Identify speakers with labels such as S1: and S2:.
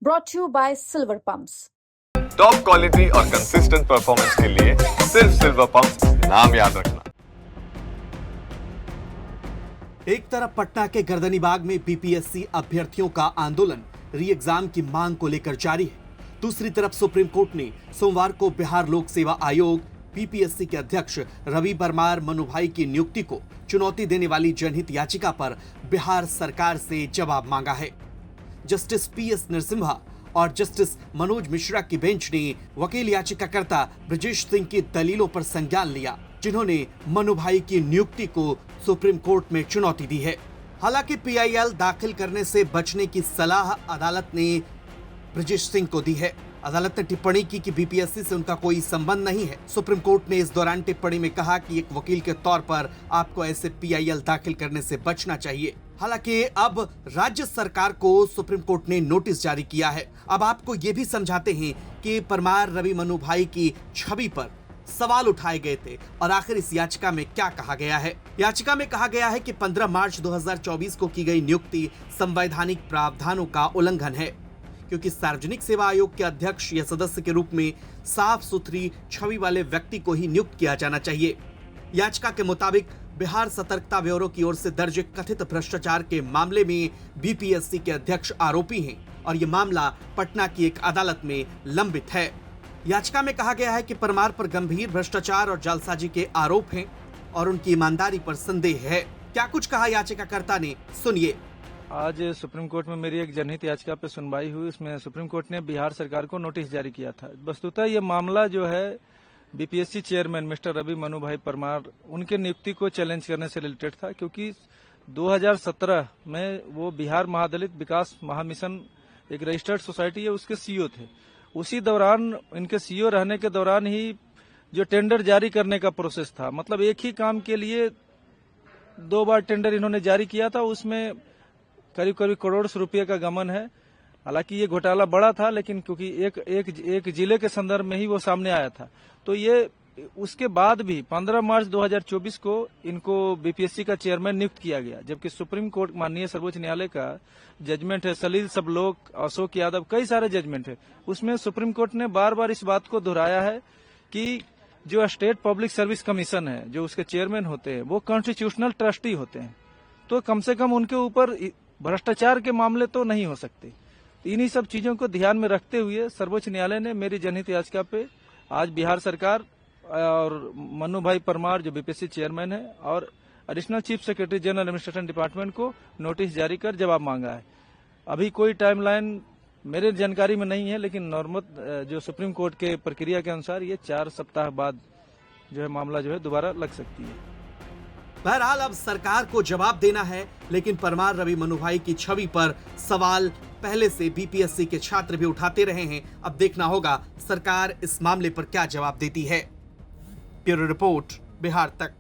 S1: brought to you by Silver Pumps.
S2: Top quality और consistent performance के लिए सिर्फ सिल्वर पंप नाम याद रखना।
S3: एक तरफ पटना के गर्दनीबाग में बीपीएससी अभ्यर्थियों का आंदोलन री एग्जाम की मांग को लेकर जारी है। दूसरी तरफ सुप्रीम कोर्ट ने सोमवार को बिहार लोक सेवा आयोग बीपीएससी के अध्यक्ष रवि परमार मनुभाई की नियुक्ति को चुनौती देने वाली जनहित याचिका पर बिहार सरकार से जवाब मांगा है। जस्टिस पीएस नरसिम्हा और जस्टिस मनोज मिश्रा की बेंच ने वकील याचिकाकर्ता ब्रजेश सिंह की दलीलों पर संज्ञान लिया, जिन्होंने मनुभाई की नियुक्ति को सुप्रीम कोर्ट में चुनौती दी है। हालांकि पीआईएल दाखिल करने से बचने की सलाह अदालत ने ब्रजेश सिंह को दी है। अदालत ने टिप्पणी की कि बीपीएससी से उनका कोई संबंध नहीं है। सुप्रीम कोर्ट ने इस दौरान टिप्पणी में कहा कि एक वकील के तौर पर आपको ऐसे पीआईएल दाखिल करने से बचना चाहिए। हालांकि अब राज्य सरकार को सुप्रीम कोर्ट ने नोटिस जारी किया है। अब आपको ये भी समझाते हैं कि परमार रवि मनुभाई की छवि पर सवाल उठाए गए थे और आखिर इस याचिका में क्या कहा गया है। याचिका में कहा गया है कि 15 मार्च 2024 को की गई नियुक्ति संवैधानिक प्रावधानों का उल्लंघन है, क्योंकि सार्वजनिक सेवा आयोग के अध्यक्ष या सदस्य के रूप में साफ सुथरी छवि वाले व्यक्ति को ही नियुक्त किया जाना चाहिए। याचिका के मुताबिक बिहार सतर्कता ब्यूरो की ओर से दर्ज कथित भ्रष्टाचार के मामले में बीपीएससी के अध्यक्ष आरोपी हैं और ये मामला पटना की एक अदालत में लंबित है। याचिका में कहा गया है कि परमार पर गंभीर भ्रष्टाचार और जालसाजी के आरोप हैं और उनकी ईमानदारी पर संदेह है। क्या कुछ कहा याचिकाकर्ता ने, सुनिए।
S4: आज सुप्रीम कोर्ट में मेरी एक जनहित याचिका पे सुनवाई हुई। उसमें सुप्रीम कोर्ट ने बिहार सरकार को नोटिस जारी किया था। वस्तुतः ये मामला जो है BPSC chairman mister Ravi Manubhai Parmar उनके नियुक्ति को चैलेंज करने से रिलेटेड था, क्योंकि 2017 में वो बिहार महादलित विकास महामिशन एक रजिस्टर्ड सोसाइटी है, उसके सीईओ थे। उसी दौरान इनके सीईओ रहने के दौरान ही जो टेंडर जारी करने का प्रोसेस था, मतलब एक ही काम के लिए 2 बार टेंडर इन्होंने जारी किया था, उसमें करीब करीब करोड़ रुपये का गमन है। हालांकि ये घोटाला बड़ा था, लेकिन क्योंकि एक जिले के संदर्भ में ही वो सामने आया था, तो ये उसके बाद भी 15 मार्च 2024 को इनको बीपीएससी का चेयरमैन नियुक्त किया गया, जबकि सुप्रीम कोर्ट माननीय सर्वोच्च न्यायालय का जजमेंट है, सलील सबलोक, अशोक यादव, कई सारे जजमेंट है। उसमें सुप्रीम कोर्ट ने बार बार इस बात को दोहराया है कि जो स्टेट पब्लिक सर्विस कमीशन है, जो उसके चेयरमैन होते हैं, वो कॉन्स्टिट्यूशनल ट्रस्टी होते हैं, तो कम से कम उनके ऊपर भ्रष्टाचार के मामले तो नहीं हो सकते। इन्हीं सब चीजों को ध्यान में रखते हुए सर्वोच्च न्यायालय ने मेरी जनहित याचिका पे आज बिहार सरकार और मनुभाई परमार जो बीपीएससी चेयरमैन है और additional chief secretary general administration department को नोटिस जारी कर जवाब मांगा है। अभी कोई टाइमलाइन मेरे जानकारी में नहीं है, लेकिन नॉर्मल जो सुप्रीम कोर्ट के प्रक्रिया के अनुसार ये 4 सप्ताह बाद जो है मामला जो है दोबारा लग सकती है।
S3: बहरहाल अब सरकार को जवाब देना है, लेकिन परमार रवि मनुभाई की छवि पर सवाल पहले से बीपीएससी के छात्र भी उठाते रहे हैं। अब देखना होगा सरकार इस मामले पर क्या जवाब देती है। ब्यूरो रिपोर्ट, बिहार तक।